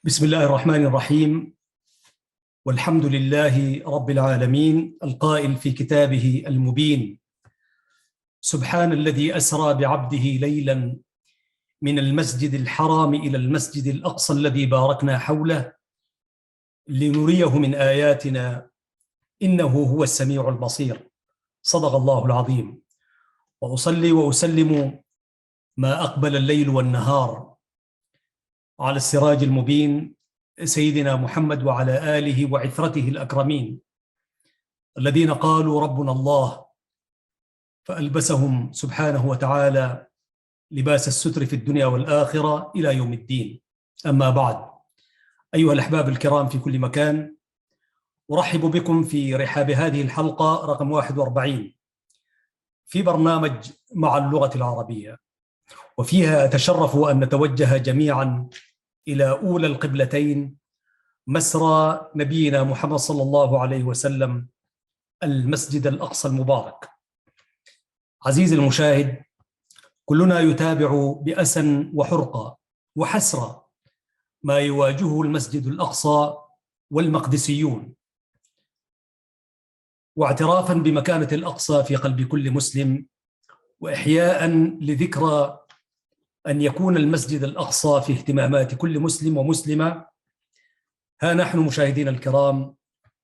بسم الله الرحمن الرحيم، والحمد لله رب العالمين، القائل في كتابه المبين: سبحان الذي أسرى بعبده ليلا من المسجد الحرام إلى المسجد الأقصى الذي باركنا حوله لنريه من آياتنا إنه هو السميع البصير. صدق الله العظيم. وأصلي وأسلم ما أقبل الليل والنهار على السراج المبين سيدنا محمد وعلى آله وعثرته الأكرمين الذين قالوا ربنا الله فألبسهم سبحانه وتعالى لباس الستر في الدنيا والآخرة إلى يوم الدين. أما بعد، أيها الأحباب الكرام في كل مكان، أرحب بكم في رحاب هذه الحلقة رقم 41 في برنامج مع اللغة العربية، وفيها أتشرف أن نتوجه جميعا إلى أولى القبلتين، مسرى نبينا محمد صلى الله عليه وسلم، المسجد الأقصى المبارك. عزيزي المشاهد، كلنا يتابع بأسى وحرقة وحسرة ما يواجهه المسجد الأقصى والمقدسيون، واعترافا بمكانة الأقصى في قلب كل مسلم، وإحياء لذكرى أن يكون المسجد الأقصى في اهتمامات كل مسلم ومسلمة. ها نحن مشاهدينا الكرام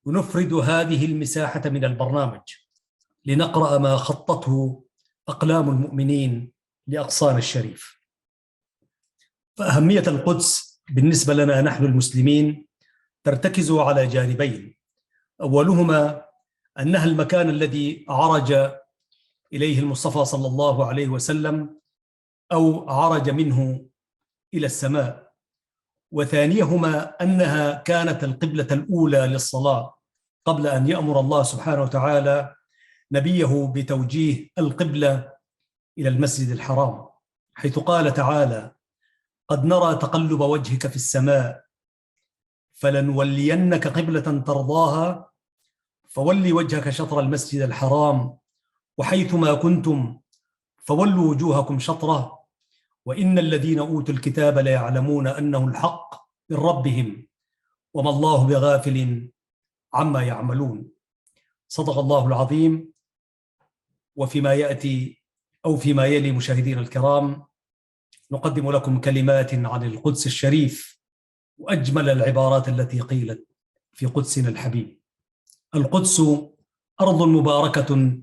نفرد هذه المساحة من البرنامج لنقرأ ما خطته أقلام المؤمنين لأقصانا الشريف. فأهمية القدس بالنسبة لنا نحن المسلمين ترتكز على جانبين: أولهما أنها المكان الذي عرج إليه المصطفى صلى الله عليه وسلم أو عرج منه إلى السماء، وثانيهما أنها كانت القبلة الأولى للصلاة قبل أن يأمر الله سبحانه وتعالى نبيه بتوجيه القبلة إلى المسجد الحرام، حيث قال تعالى: قد نرى تقلب وجهك في السماء فلنولينك قبلة ترضاها فولي وجهك شطر المسجد الحرام وحيثما كنتم فولوا وجوهكم شطره وإن الذين أوتوا الكتاب ليعلمون أنه الحق من ربهم وما الله بغافل عما يعملون. صدق الله العظيم. وفيما يأتي أو فيما يلي مشاهدينا الكرام نقدم لكم كلمات عن القدس الشريف وأجمل العبارات التي قيلت في قدسنا الحبيب. القدس أرض مباركة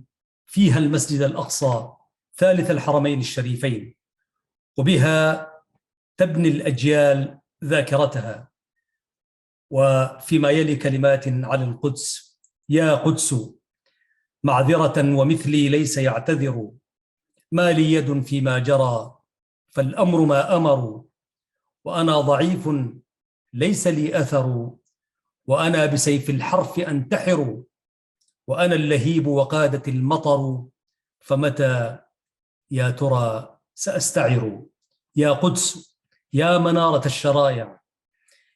فيها المسجد الأقصى ثالث الحرمين الشريفين، وبها تبني الأجيال ذاكرتها. وفيما يلي كلمات عن القدس: يا قدس معذرة ومثلي ليس يعتذر، ما لي يد فيما جرى فالأمر ما أمر، وأنا ضعيف ليس لي أثر، وأنا بسيف الحرف أنتحر، وأنا اللهيب وقادت المطر، فمتى يا ترى سأستعر. يا قدس يا منارة الشرايع،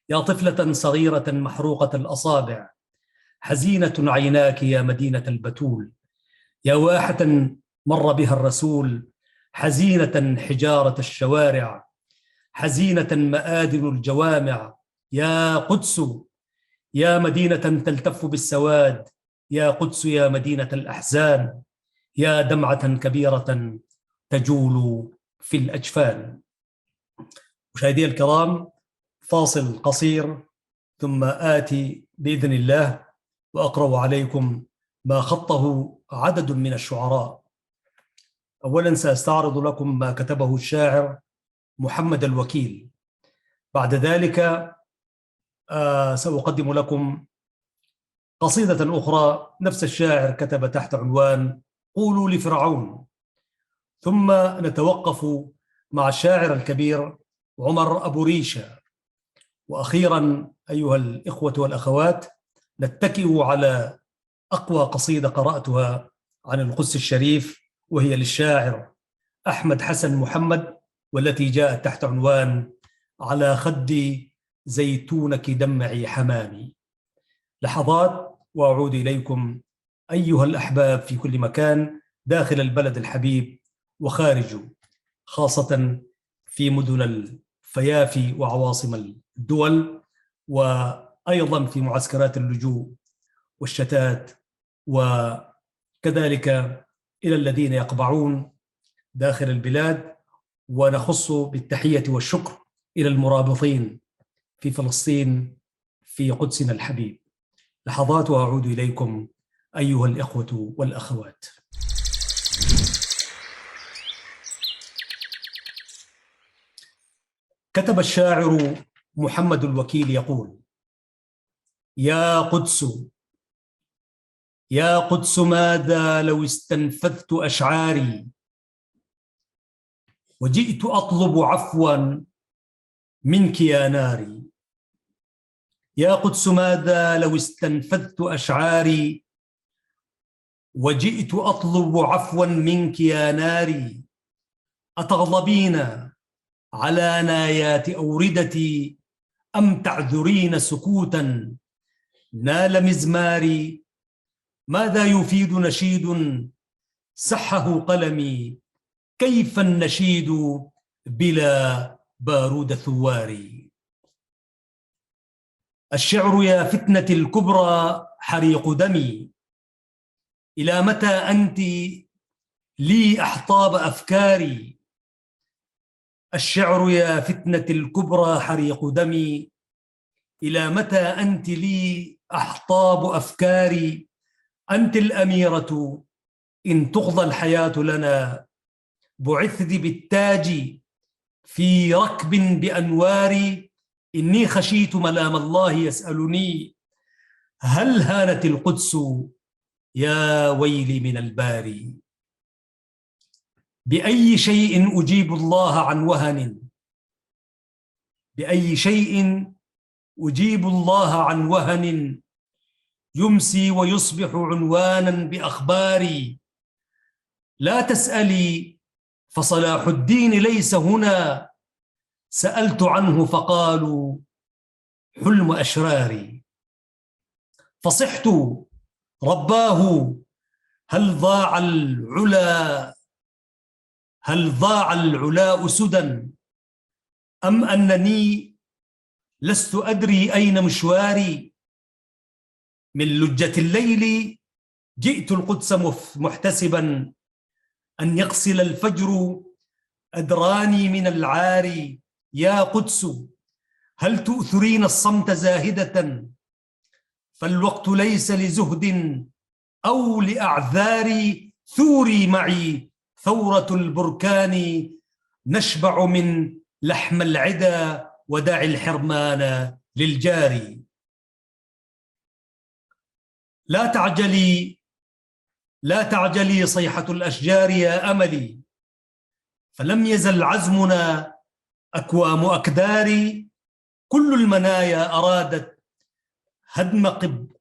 يا طفلة صغيرة محروقة الأصابع، حزينة عيناك يا مدينة البتول، يا واحة مر بها الرسول، حزينة حجارة الشوارع، حزينة مآذن الجوامع. يا قدس يا مدينة تلتف بالسواد، يا قدس يا مدينة الأحزان، يا دمعة كبيرة تجول في الأجفان. مشاهدي الكرام، فاصل قصير ثم آتي بإذن الله وأقرأ عليكم ما خطه عدد من الشعراء. أولا سأستعرض لكم ما كتبه الشاعر محمد الوكيل. بعد ذلك سأقدم لكم قصيدة أخرى نفس الشاعر كتب تحت عنوان قولوا لفرعون. ثم نتوقف مع الشاعر الكبير عمر أبو ريشة. وأخيرا أيها الإخوة والأخوات نتكئ على أقوى قصيدة قرأتها عن القدس الشريف، وهي للشاعر أحمد حسن محمد، والتي جاءت تحت عنوان على خدي زيتونك دمعي حمامي. لحظات وأعود إليكم أيها الأحباب في كل مكان داخل البلد الحبيب وخارجه، خاصة في مدن فيافي وعواصم الدول، وأيضا في معسكرات اللجوء والشتات، وكذلك إلى الذين يقبعون داخل البلاد. ونخص بالتحية والشكر إلى المرابطين في فلسطين في قدسنا الحبيب. لحظات وأعود إليكم أيها الإخوة والأخوات. كتب الشاعر محمد الوكيل يقول: يا قدس يا قدس، ماذا لو استنفذت أشعاري وجئت أطلب عفوا منك يا ناري. يا قدس، ماذا لو استنفذت أشعاري وجئت أطلب عفوا منك يا ناري. أتغضبين على نايات أوردتي أم تعذرين سكوتا نال مزماري. ماذا يفيد نشيد سحه قلمي، كيف النشيد بلا بارود ثواري. الشعر يا فتنة الكبرى حريق دمي، إلى متى أنت لي أحطاب أفكاري. الشعر يا فتنة الكبرى حريق دمي، إلى متى أنت لي أحطاب أفكاري. أنت الأميرة إن تقضى الحياة لنا، بعثت بالتاج في ركب بأنواري. إني خشيت ملام الله يسألني، هل هانت القدس يا ويلي من الباري. بأي شيء أجيب الله عن وهن، بأي شيء أجيب الله عن وهن، يمسي ويصبح عنوانا بأخباري. لا تسألي فصلاح الدين ليس هنا، سألت عنه فقالوا حلم أشراري. فصحت رباه هل ضاع العلا سدى، أم أنني لست أدري أين مشواري. من لجة الليل جئت القدس محتسبا أن يغسل الفجر أدراني من العار. يا قدس، هل تؤثرين الصمت زاهدة، فالوقت ليس لزهد أو لأعذار. ثوري معي ثورة البركان، نشبع من لحم العدا ودع الحرمان للجار. لا تعجلي صيحة الأشجار يا أملي، فلم يزل عزمنا أكوام أكدار. كل المنايا أرادت هدم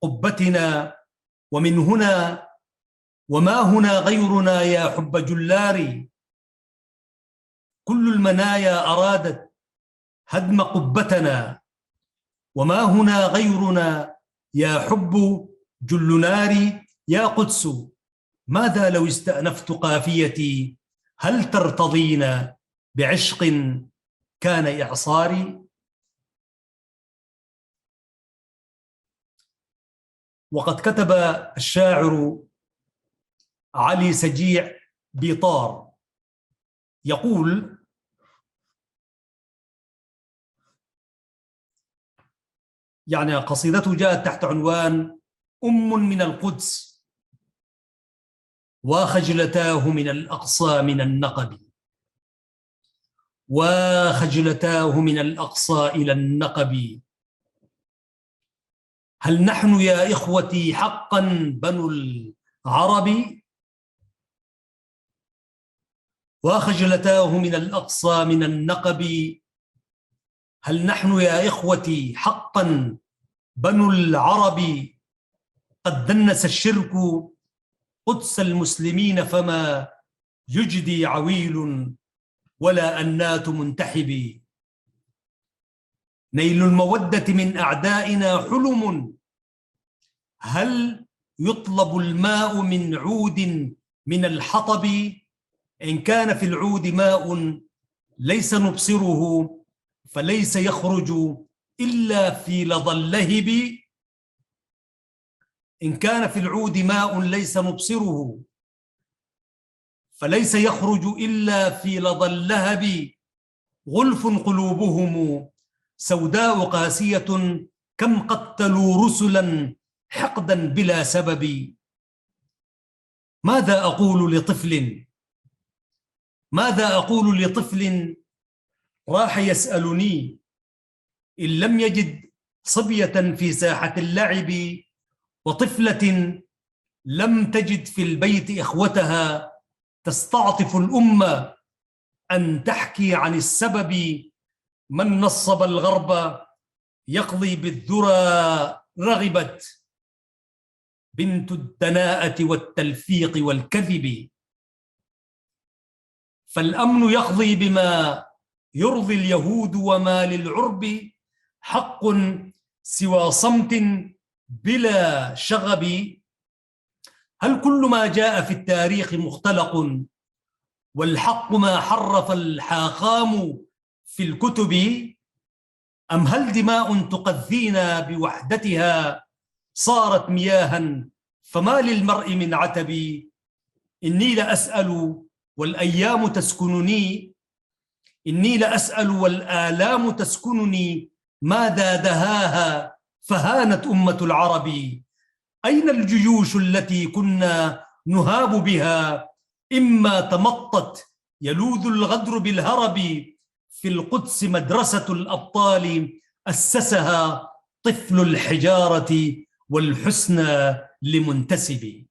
قبتنا، ومن هنا وما هنا غيرنا يا حب جلار. كل المنايا أرادت هدم قبتنا، وما هنا غيرنا يا حب جل نار. يا قدس، ماذا لو استأنفت قافيتي، هل ترتضين بعشق كان إعصاري. وقد كتب الشاعر علي سجيع بيطار يقول: يعني قصيدته جاءت تحت عنوان أم من القدس وخجلتاه من الأقصى من النقب، وخجلتاه من الأقصى إلى النقب. هل نحن يا إخوتي حقا بنو العرب، وخجلتاه من الأقصى من النقب. هل نحن يا إخوتي حقا بنو العرب، قد دنس الشرك قدس المسلمين، فما يجدي عويل ولا أنات منتحب. نيل المودة من أعدائنا حلم، هل يطلب الماء من عود من الحطب. إن كان في العود ماء ليس نبصره، فليس يخرج إلا في لظى اللهب. إن كان في العود ماء ليس نبصره فليس يخرج إلا في لظى اللهب. غلف قلوبهم سوداء قاسية، كم قتلوا رسلا حقدا بلا سبب. ماذا أقول لطفل راح يسألني إن لم يجد صبية في ساحة اللعب، وطفلة لم تجد في البيت إخوتها تستعطف الأمة أن تحكي عن السبب. من نصب الغرب يقضي بالذرى، رغبت بنت الدناءة والتلفيق والكذب. فالأمن يقضي بما يرضي اليهود، وما للعرب حق سوى صمت بلا شغب. هل كل ما جاء في التاريخ مختلق، والحق ما حرف الحاخام في الكتب؟ أم هل دماء تقذينا بوحدتها صارت مياها، فما للمرء من عتب؟ إني لأسأل والأيام تسكنني، إني لأسأل والآلام تسكنني، ماذا دهاها فهانت أمة العرب؟ أين الجيوش التي كنا نهاب بها؟ إما تمطت يلوذ الغدر بالهرب. في القدس مدرسة الأبطال أسسها طفل الحجارة، والحسنى لمنتسب.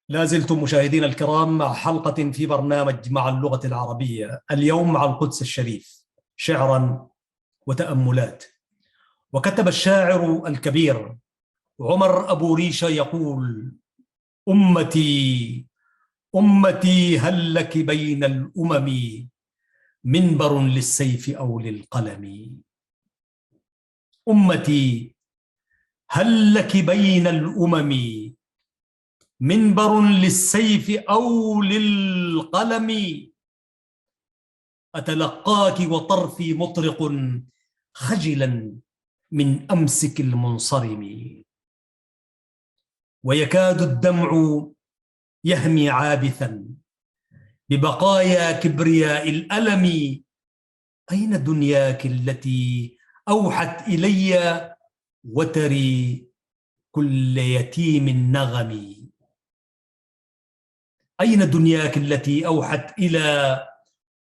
لا زلتم مشاهدينا الكرام مع حلقة في برنامج مع اللغة العربية، اليوم مع القدس الشريف شعرا وتأملات. وكتب الشاعر الكبير عمر أبو ريشة يقول: أمتي هل لك بين الأمم منبر للسيف أو للقلم؟ أمتي هل لك بين الأمم منبر للسيف أو للقلم؟ أتلقاك وطرفي مطرق خجلا من أمسك المنصرم، ويكاد الدمع يهمي عابثا ببقايا كبرياء الألم. أين دنياك التي أوحت إلي وتري كل يتيم النغم؟ أين دنياك التي أوحت إلى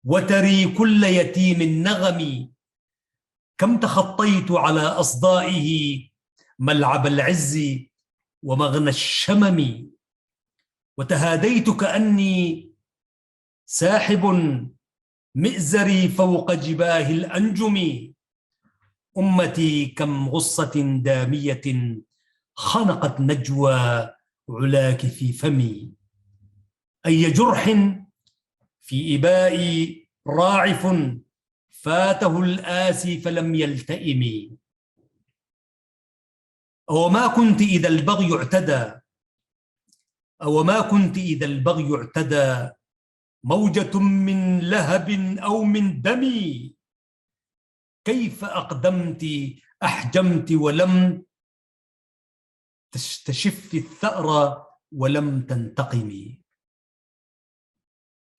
وتري كل يتيم النغم؟ كم تخطيت على أصدائه ملعب العز ومغنى الشمم، وتهاديت كأني ساحب مئزري فوق جباه الأنجم. أمتي كم غصة دامية خنقت نجوى علاك في فمي. أي جرح في إبائي راعف فاته الآسي فلم يلتئم. أو ما كنت إذا البغي اعتدى موجة من لهب أو من دم. كيف أقدمت أحجمت ولم تستشف الثأر ولم تنتقمي.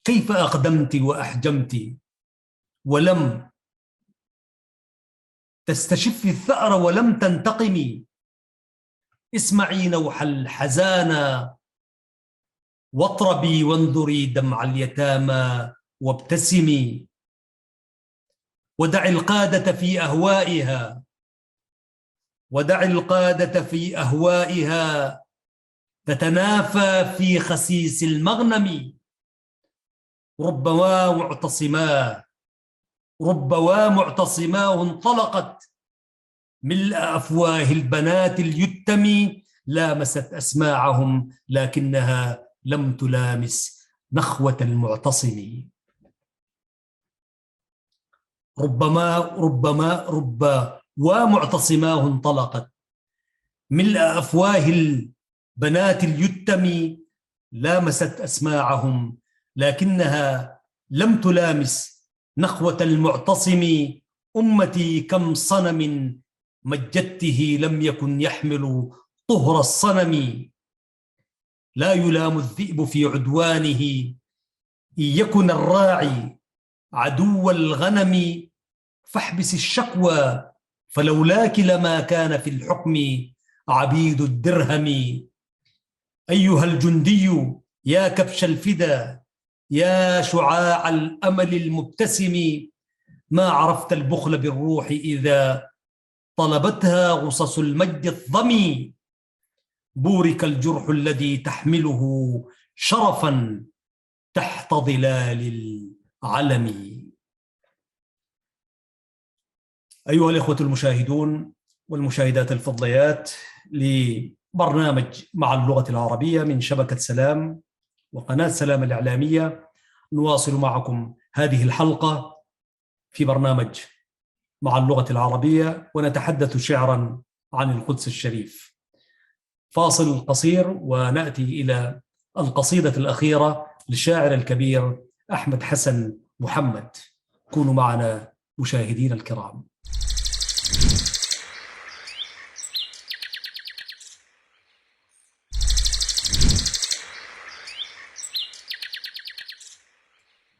كيف أقدمت وأحجمت ولم تستشف الثأر ولم تنتقمي. اسمعي نوح الحزانى واطربي وانظري دمع اليتامى وابتسمي. ودع القادة في أهوائها تتنافى في خسيس المغنم. ربما معتصماه انطلقت ملء أفواه البنات اليتم. لامست أسماعهم لكنها لم تلامس نخوة المعتصم. ومعتصماه انطلقت ملء أفواه البنات اليتم. لامست أسماعهم لكنها لم تلامس نخوة المعتصم. أمتي كم صنم مجدته لم يكن يحمل طهر الصنم. لا يلام الذئب في عدوانه إن يكن الراعي عدو الغنم. فاحبس الشكوى فلولاك لما كان في الحكم عبيد الدرهم. أيها الجندي يا كبش الفدا يا شعاع الأمل المبتسم. ما عرفت البخل بالروح إذا طلبتها غصص المجد الظمي. بورك الجرح الذي تحمله شرفا تحت ظلال العلم. أيها الإخوة المشاهدون والمشاهدات الفضليات لبرنامج مع اللغة العربية من شبكة سلام وقناة سلام الإعلامية، نواصل معكم هذه الحلقة في برنامج مع اللغة العربية، ونتحدث شعرا عن القدس الشريف. فاصل قصير ونأتي إلى القصيدة الأخيرة للشاعر الكبير أحمد حسن محمد. كونوا معنا مشاهدين الكرام.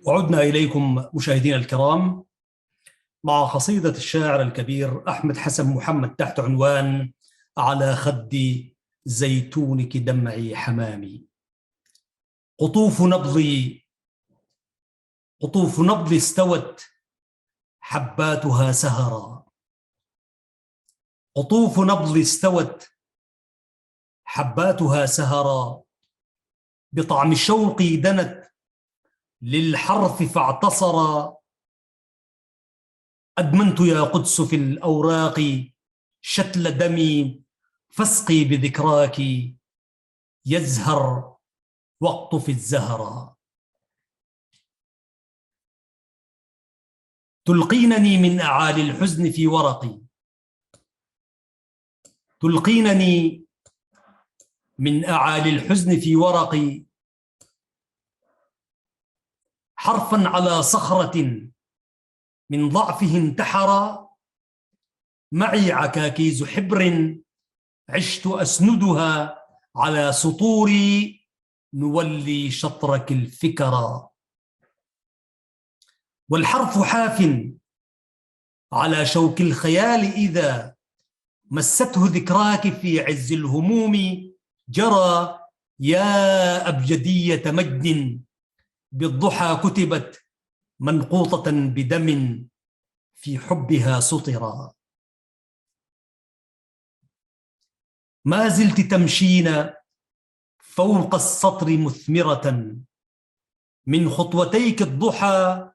وعدنا إليكم مشاهدينا الكرام مع قصيدة الشاعر الكبير أحمد حسن محمد تحت عنوان على خدي زيتونك دمعي حمامي. قطوف نبضي استوت حباتها سهرا. قطوف نبضي استوت حباتها سهرا. بطعم شوقي دنت للحرث فاعتصرا. أدمنت يا قدس في الأوراق شتل دمي فاسقي بذكراك يزهر واقطف الزهرا. تلقينني من أعالي الحزن في ورقي. تلقينني من أعالي الحزن في ورقي حرفا على صخرة من ضعفه انتحرا. معي عكاكيز حبر عشت أسندها على سطوري نولي شطرك الفكرا. والحرف حاف على شوك الخيال إذا مسته ذكراك في عز الهموم. جرى يا أبجدية مجد بالضحى كتبت منقوطة بدم في حبها سطرا. ما زلت تمشين فوق السطر مثمرة من خطوتيك الضحى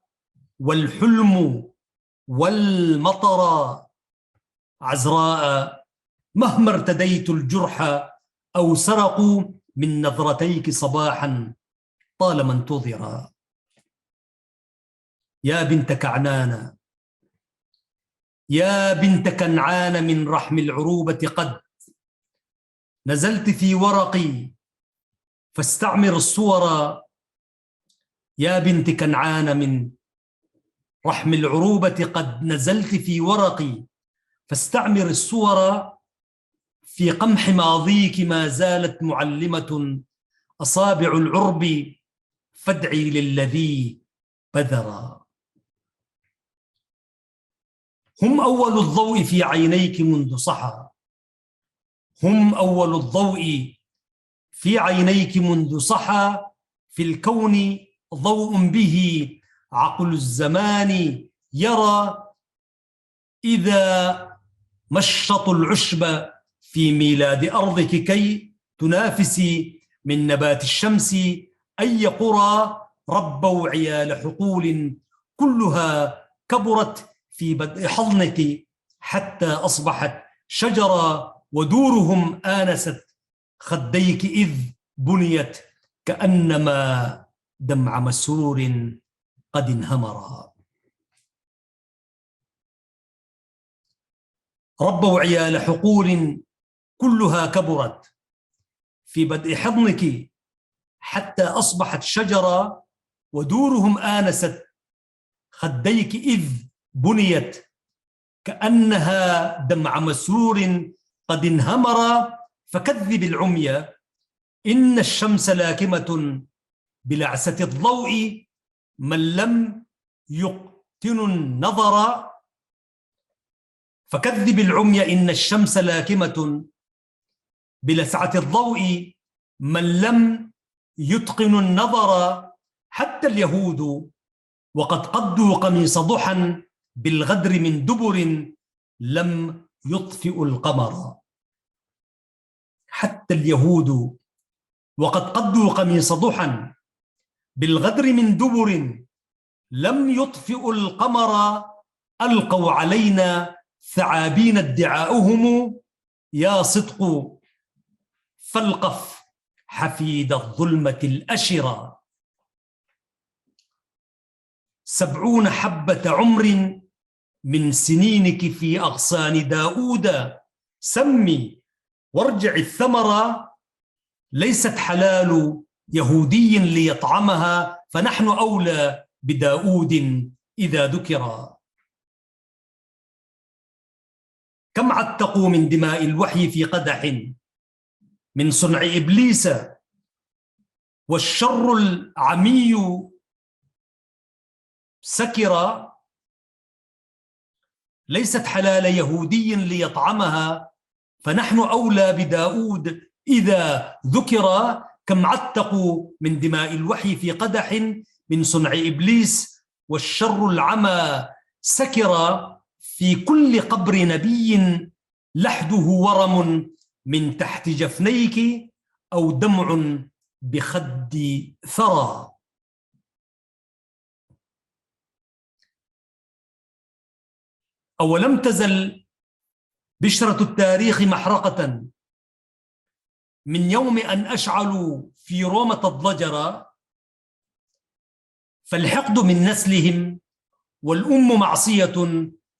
والحلم والمطر. عذراء مهما ارتديت الجرح أو سرقوا من نظرتيك صباحا طالما انتظرا. يا بنت كعنان يا بنت كنعان من رحم العروبة قد نزلت في ورقي فاستعمر الصور. يا بنت كنعان من رحم العروبة قد نزلت في ورقي فاستعمر الصور. في قمح ماضيك ما زالت معلمة أصابع العرب فادعي للذي بذرا. هم أول الضوء في عينيك منذ صحى. هم أول الضوء في عينيك منذ صحى. في الكون ضوء به عقل الزمان يرى. إذا مشطوا العشب في ميلاد أرضك كي تنافسي من نبات الشمس. أي قرى ربوا عيال حقول كلها كبرت في بدء حضنك حتى أصبحت شجرة. ودورهم آنست خديك إذ بنيت كأنما دمع مسرور قد انهمرا. ربوا عيال حقول كلها كبرت في بدء حضنك حتى أصبحت شجرة. ودورهم آنست خديك إذ بنيت كأنها دمع مسرور قد انهمر. فكذب العمي إن الشمس لاكمة بلعسة الضوء من لم يقتن النظر. فكذب العمي إن الشمس لاكمة بلسعة الضوء من لم يتقن النظر. حتى اليهود وقد قدوا قميص ضحى بالغدر من دبر لم يطفئوا القمر. حتى اليهود وقد قدوا قميص ضحى بالغدر من دبر لم يطفئوا القمر. ألقوا علينا ثعابين ادعاؤهم يا صدق فالقف حفيد الظلمة الأشرة. 70 حبة عمر من سنينك في أغصان داود. سمي وارجع الثمرة ليست حلال يهودي ليطعمها فنحن أولى بداود إذا ذكر. كم عتقوا من دماء الوحي في قدح من صنع إبليس والشر العمي سكر. ليست حلال يهودي ليطعمها فنحن أولى بداود إذا ذكر. كم عتقوا من دماء الوحي في قدح من صنع إبليس والشر العمى سكر. في كل قبر نبي لحده ورم من تحت جفنيك أو دمع بخد ثرى. أولم تزل بشرة التاريخ محرقة من يوم أن أشعلوا في رومة الضجر. فالحقد من نسلهم والأم معصية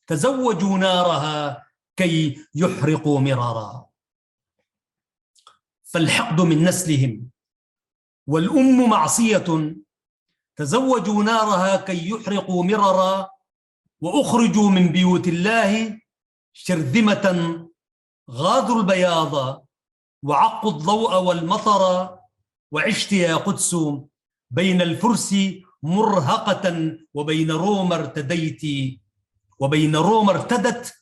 تزوجوا نارها كي يحرقوا مرارا. فالحقد من نسلهم والأم معصية تزوجوا نارها كي يحرقوا مرارا. وأخرجوا من بيوت الله شرذمة غاضوا البياض وعقوا الضوء والمطر. وعشت يا قدس بين الفرس مرهقة وبين روما ارتدت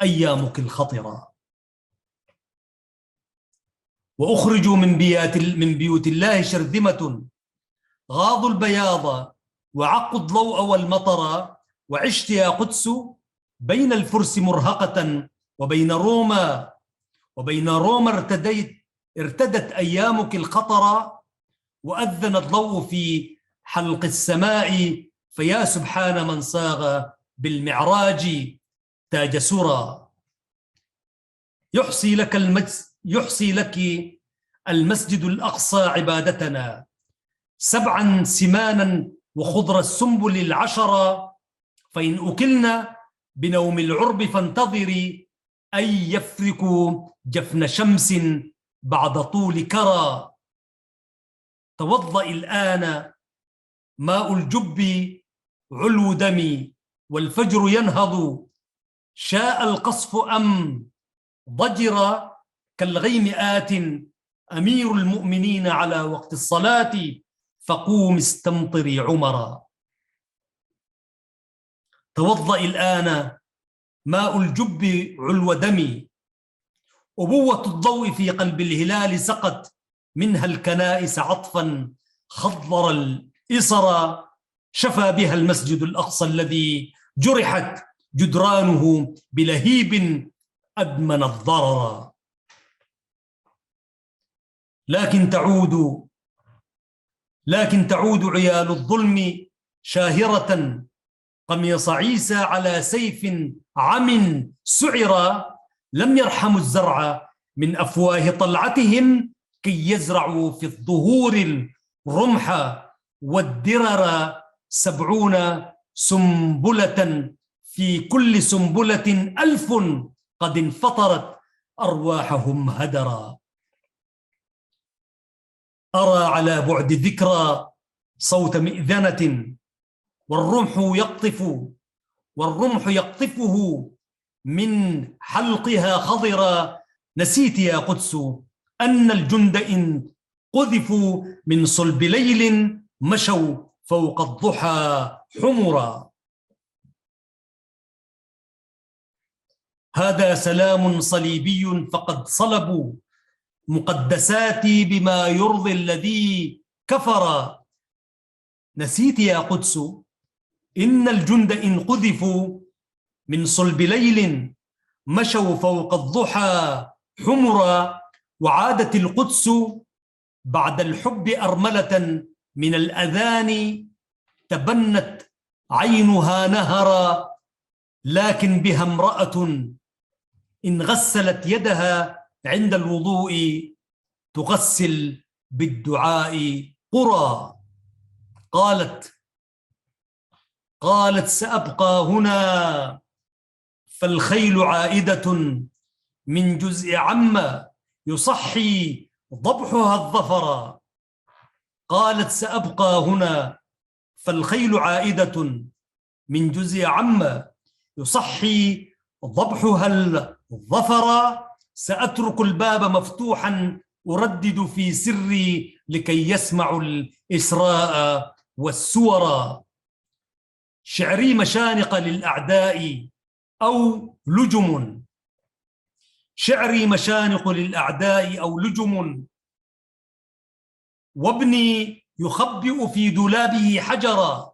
أيامك الخطرة. وأخرجوا من بيوت الله شرذمة غاضوا البياض وعقوا الضوء والمطر. وعشت يا قدس بين الفرس مرهقة وبين روما ارتدت أيامك الخطرة. وأذن الضوء في حلق السماء فيا سبحان من صاغ بالمعراج تاج سرى. يحصي لك المسجد الأقصى عبادتنا 7 سمانا وخضر السنبل العشرة. فإن أكلنا بنوم العرب فانتظري أي يفرك جفن شمس بعد طول كرى. توضأ الآن ماء الجب علو دمي والفجر ينهض. شاء القصف أم ضجر كالغيم آت أمير المؤمنين على وقت الصلاة فقوم استمطري عمرا. توضأ الآن ماء الجب علو دمي. أبوة الضوء في قلب الهلال سقت منها الكنائس عطفا خضر الإصرى. شفى بها المسجد الأقصى الذي جرحت جدرانه بلهيب أدمن الضرر. لكن تعود عيال الظلم شاهرة قميص عيسى على سيف عم سعرا. لم يرحموا الزرع من أفواه طلعتهم كي يزرعوا في الظهور الرمح والدرر. 70 سنبلة في كل سنبلة 1000 قد انفطرت أرواحهم هدرا. أرى على بعد ذكرى صوت مئذنة والرمح يقطفه من حلقها خضرا. نسيت يا قدس أن الجند إن قذفوا من صلب ليل مشوا فوق الضحى حمرا. هذا سلام صليبي فقد صلبوا مقدساتي بما يرضي الذي كفر. نسيت يا قدس إن الجند إن قذفوا من صلب ليل مشوا فوق الضحى حمرا. وعادت القدس بعد الحب أرملة من الأذان تبنت عينها نهرا. لكن بها امرأة إن غسلت يدها عند الوضوء تغسل بالدعاء قرى. قالت سأبقى هنا فالخيل عائدة من جزء عما يصحي ضبحها الظفر. قالت سأبقى هنا فالخيل عائدة من جزء عما يصحي ضبحها الظفر. سأترك الباب مفتوحا أردد في سري لكي يسمعوا الإسراء والسورا. شعري مشانق للأعداء أو لجم، شعري مشانق للأعداء أو لجم، وابني يخبئ في دولابه حجرا.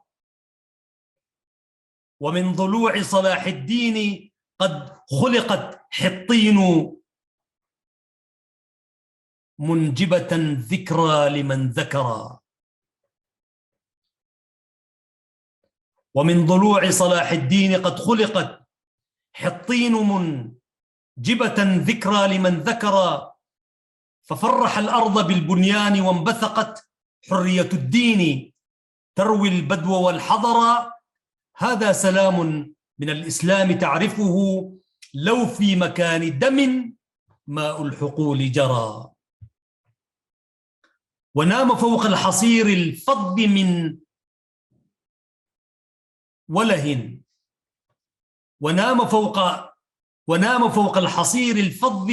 ومن ضلوع صلاح الدين قد خلقت حطين منجبة ذكرى لمن ذكر. ومن ضلوع صلاح الدين قد خلقت حطين منجبة ذكرى لمن ذكر. ففرح الأرض بالبنيان وانبثقت حرية الدين تروي البدو والحضر. هذا سلام من الإسلام تعرفه لو في مكان دم ماء الحقول جرى. ونام فوق الحصير الفض من وله، ونام فوق الحصير الفض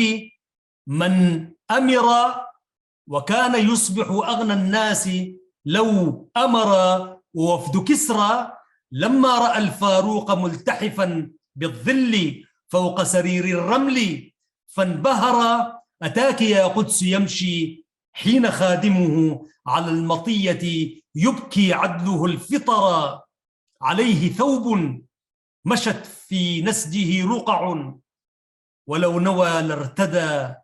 من أمر. وكان يصبح أغنى الناس لو أمر. ووفد كسرى لما رأى الفاروق ملتحفا بالظل فوق سرير الرمل فانبهر. أتاك يا قدس يمشي حين خادمه على المطية يبكي عدله الفطر. عليه ثوب مشت في نسجه رقع ولو نوى لارتدى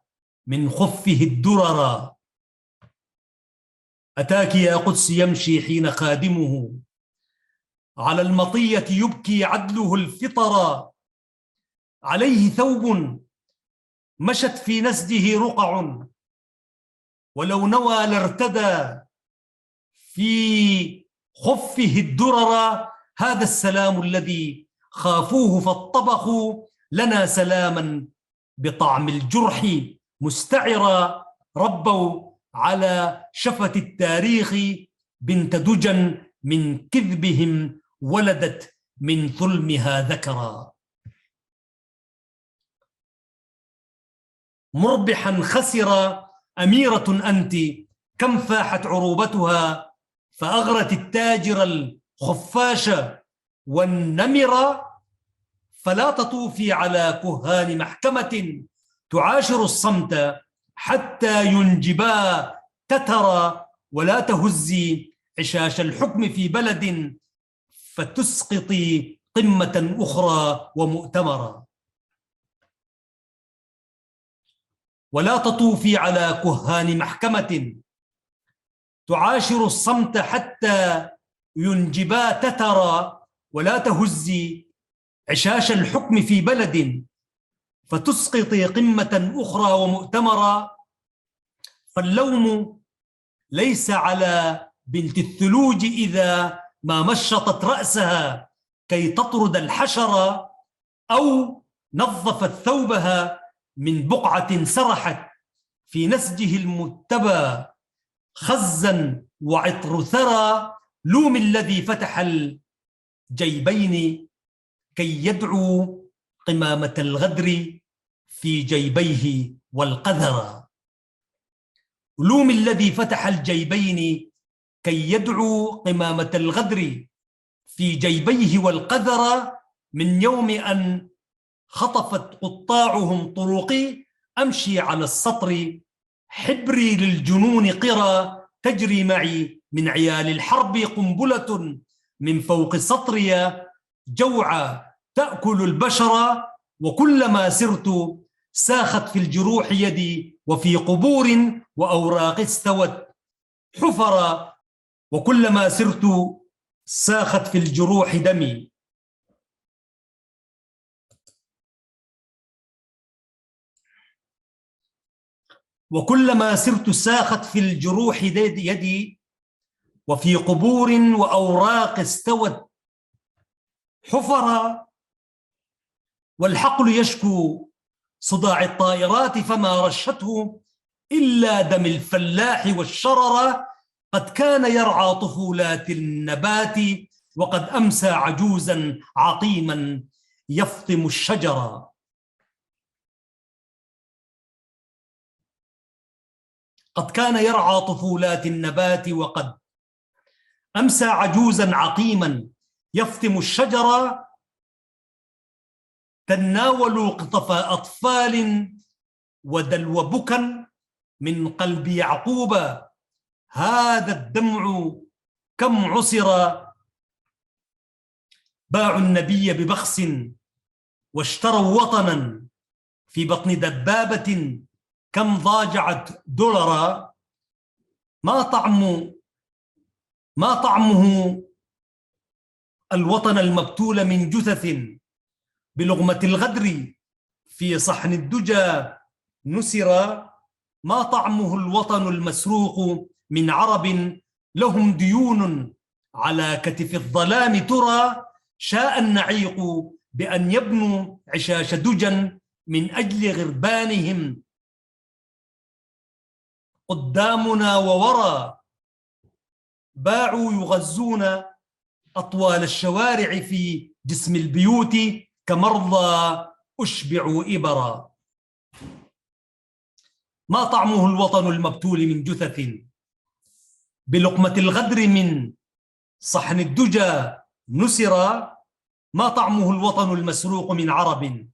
من خفه الدرر. أتاك يا قدس يمشي حين خادمه على المطية يبكي عدله الفطر. عليه ثوب مشت في نسجه رقع ولو نوى لارتدى في خفه الدرر. هذا السلام الذي خافوه فاطبخوا لنا سلاما بطعم الجرح مستعرا. ربوا على شفة التاريخ بنت دجى من كذبهم ولدت من ظلمها ذكرا. مربحا خسر أميرة أنت كم فاحت عروبتها فأغرت التاجر الخفاش والنمر. فلا تطوفي على كهان محكمة تعاشر الصمت حتى ينجبا تترى. ولا تهزي عشاش الحكم في بلد فتسقطي قمة أخرى ومؤتمرا. ولا تطوفي على كهان محكمة تعاشر الصمت حتى ينجبا تترى. ولا تهزي عشاش الحكم في بلد فتسقطي قمة أخرى ومؤتمرا. فاللوم ليس على بنت الثلوج إذا ما مشطت رأسها كي تطرد الحشرة أو نظفت ثوبها من بقعة سرحت في نسجه المتبى خزا وعطر ثرى. لوم الذي فتح الجيبين كي يدعو قمامة الغدر في جيبيه والقذر. لوم الذي فتح الجيبين كي يدعو قمامة الغدر في جيبيه والقذر، من يوم أن خطفت قطاعهم طرقي أمشي على السطر، حبري للجنون قرى تجري معي من عيال الحرب، قنبلة من فوق سطري جوعى تأكل البشر، وكلما سرت ساخت في الجروح يدي، وفي قبور وأوراق استوت حفر، وكلما سرت ساخت في الجروح دمي. وكلما سرت ساخت في الجروح يدي، وفي قبور وأوراق استوت حفر، والحقل يشكو صداع الطائرات فما رشته إلا دم الفلاح والشرر، قد كان يرعى طفولات النبات وقد أمسى عجوزا عقيما يفطم الشجر. قد كان يرعى طفولات النبات وقد أمسى عجوزا عقيما يفطم الشجر، تناولوا قطف أطفال ودلو بكا من قلب يعقوب، هذا الدمع كم عصر، باعوا النبي ببخس واشتروا وطنا في بطن دبابة كم ضاجعت دولارا، ما طعمه الوطن المبتول من جثث بلغمة الغدر في صحن الدجى نسر، ما طعمه الوطن المسروق من عرب لهم ديون على كتف الظلام ترى، شاء النعيق بأن يبنوا عشاش دجى من أجل غربانهم قدامنا وورا، باعوا يغزون أطوال الشوارع في جسم البيوت كمرضى أشبعوا إبرا، ما طعمه الوطن المبتول من جثث بلقمة الغدر من صحن الدجى نسرا، ما طعمه الوطن المسروق من عرب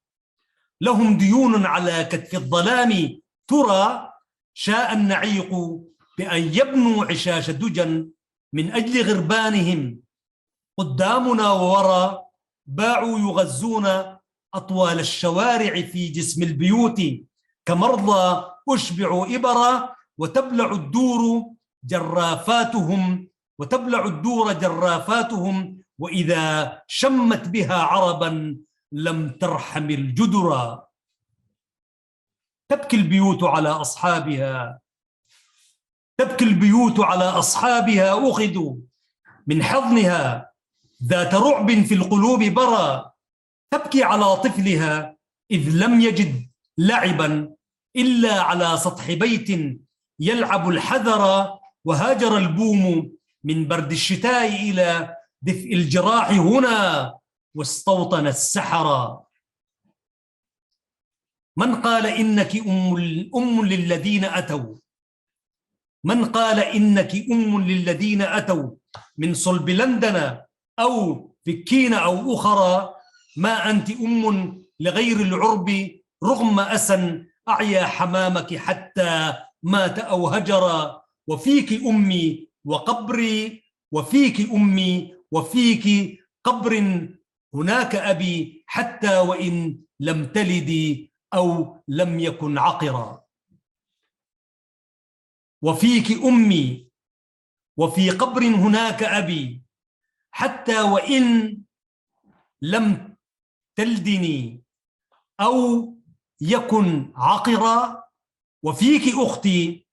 لهم ديون على كتف الظلام ترى، شاء النعيق بأن يبنوا عشاش دجى من أجل غربانهم قدامنا وورا، باعوا يغزون أطوال الشوارع في جسم البيوت كمرضى أشبعوا إبرا، وتبلع الدور جرافاتهم وإذا شمت بها عربا لم ترحم الجدرا. تبكي البيوت على أصحابها أخذوا من حضنها ذات رعب في القلوب برا، تبكي على طفلها إذ لم يجد لعبا إلا على سطح بيت يلعب الحذر، وهاجر البوم من برد الشتاء إلى دفء الجراح هنا واستوطن السحر. من قال إنك أم للذين أتوا، من قال إنك أم للذين أتوا من صلب لندن أو بكين أو أخرى، ما أنت أم لغير العرب رغم أسى أعيا حمامك حتى مات أو هجر، وفيك أمي وقبري، وفيك أمي وفيك قبر، هناك أبي حتى وإن لم تلدي أو لم يكن عقرا. وفيك أمي وفي قبر هناك أبي حتى وإن لم تلدني أو يكن عقرا، وفيك أختي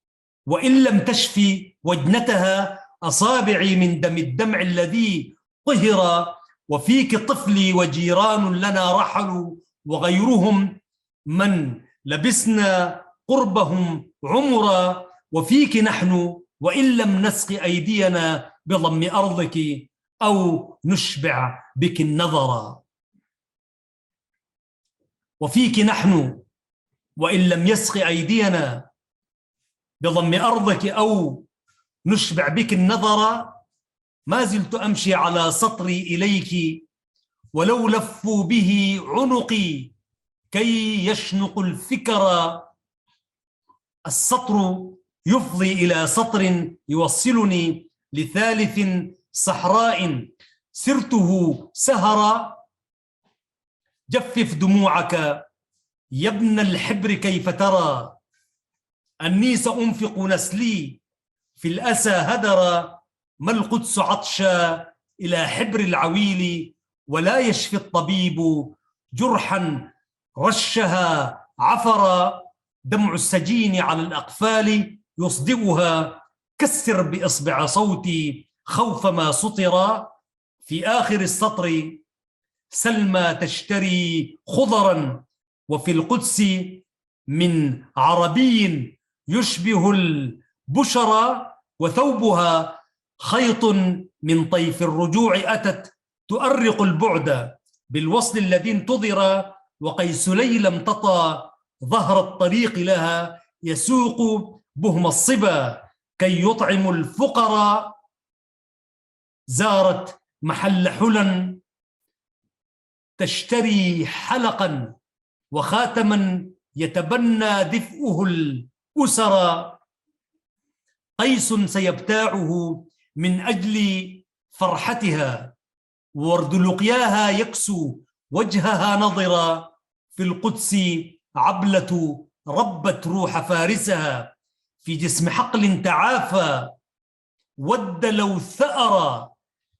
وإن لم تشفي وجنتها أصابعي من دم الدمع الذي قهر، وفيك طفلي وجيران لنا رحلوا وغيرهم من لبسنا قربهم عمرا، وفيك نحن وإن لم نسق أيدينا بضم أرضك أو نشبع بك النظر. وفيك نحن وإن لم يسق أيدينا بضم أرضك أو نشبع بك النظر. ما زلت أمشي على سطري إليك ولو لفوا به عنقي كي يشنق الفكر. السطر يفضي إلى سطر يوصلني لثالث صحراء سرته سهرا. جفف دموعك يا ابن الحبر كيف ترى أني سأنفق نسلي في الأسى هدرا. ما القدس عطشا إلى حبر العويل ولا يشفي الطبيب جرحا رشها عفرا. دمع السجين على الأقفال يصدئها كسر بإصبع صوتي خوف ما سطر. في آخر السطر سلمى تشتري خضرا وفي القدس من عربي يشبه البشرى وثوبها خيط من طيف الرجوع أتت تؤرق البعد بالوصل الذي انتظر. وقيس ليلى امتطى ظهر الطريق لها يسوق بهم الصبا كي يطعم الفقراء. زارت محل حلى تشتري حلقا وخاتما يتبنى دفئه الأسرى. قيس سيبتاعه من أجل فرحتها ورد لقياها يكسو وجهها نظرا. في القدس عبلة ربت روح فارسها في جسم حقل تعافى ود لو ثأر.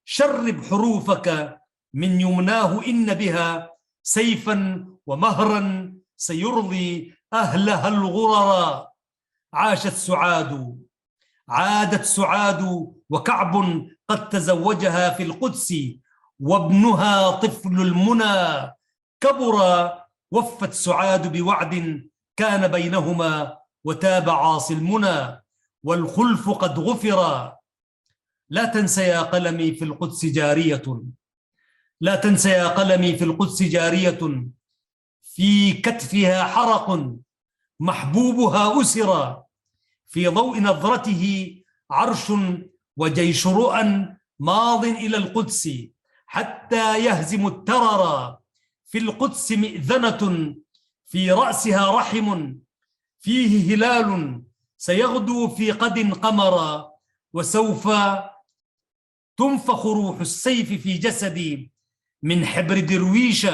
شرب حروفك من يمناه إن بها سيفا ومهرا سيرضي أهلها الغررا. عاشت سعاد عادت سعاد وكعب قد تزوجها في القدس وابنها طفل المنى كبرا. وفت سعاد بوعد كان بينهما وتاب عاصي المنى والخلف قد غفر. لا تنسى يا قلمي في القدس جارية لا تنسى يا قلمي في القدس جارية في كتفها حرق محبوبها أسرا. في ضوء نظرته عرش وجيش رؤى ماض إلى القدس حتى يهزم الترر. في القدس مئذنة في رأسها رحم فيه هلال سيغدو في قد قمرا. وسوف تنفخ روح السيف في جسدي من حبر درويش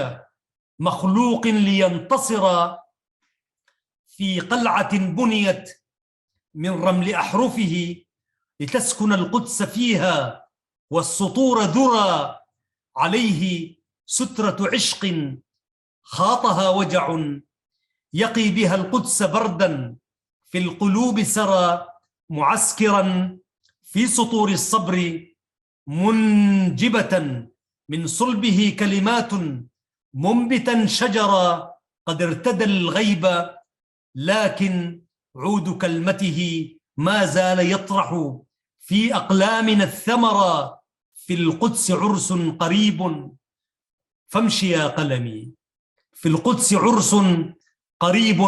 مخلوق لينتصر. في قلعة بنيت من رمل أحرفه لتسكن القدس فيها والسطور ذرى. عليه سترة عشق خاطها وجع يقي بها القدس بردا في القلوب سرى. معسكرا في سطور الصبر منجبة من صلبه كلمات منبتا شجرا. قد ارتدى الغيب لكن عود كلمته ما زال يطرح في أقلامنا الثمرة. في القدس عرس قريب فامشي يا قلمي في القدس عرس قريب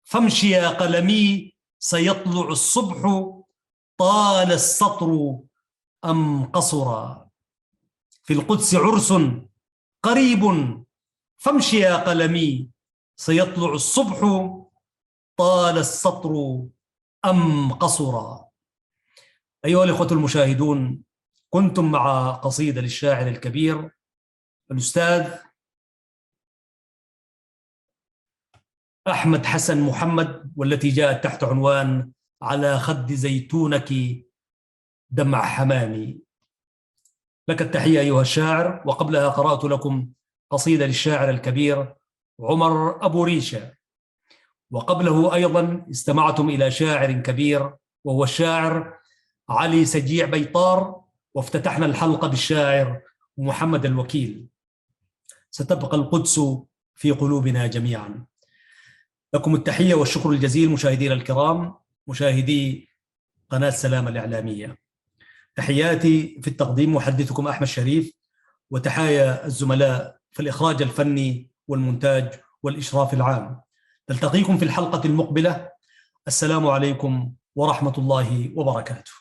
فامشي يا قلمي سيطلع الصبح طال السطر أم قصرا. في القدس عرس قريب فامشي يا قلمي سيطلع الصبح طال السطر أم قصرا. أيها الإخوة المشاهدون، كنتم مع قصيدة للشاعر الكبير الأستاذ أحمد حسن محمد، والتي جاءت تحت عنوان على خد زيتونك دمع حمامي. لك التحية أيها الشاعر. وقبلها قرأت لكم قصيدة للشاعر الكبير عمر أبو ريشة، وقبله أيضا استمعتم إلى شاعر كبير وهو الشاعر علي سجيع بيطار، وافتتحنا الحلقة بالشاعر محمد الوكيل. ستبقى القدس في قلوبنا جميعا. لكم التحية والشكر الجزيل مشاهدينا الكرام، مشاهدي قناة سلام الإعلامية. تحياتي في التقديم محدثكم أحمد شريف، وتحايا الزملاء في الإخراج الفني والمونتاج والإشراف العام. نلتقيكم في الحلقة المقبلة. السلام عليكم ورحمة الله وبركاته.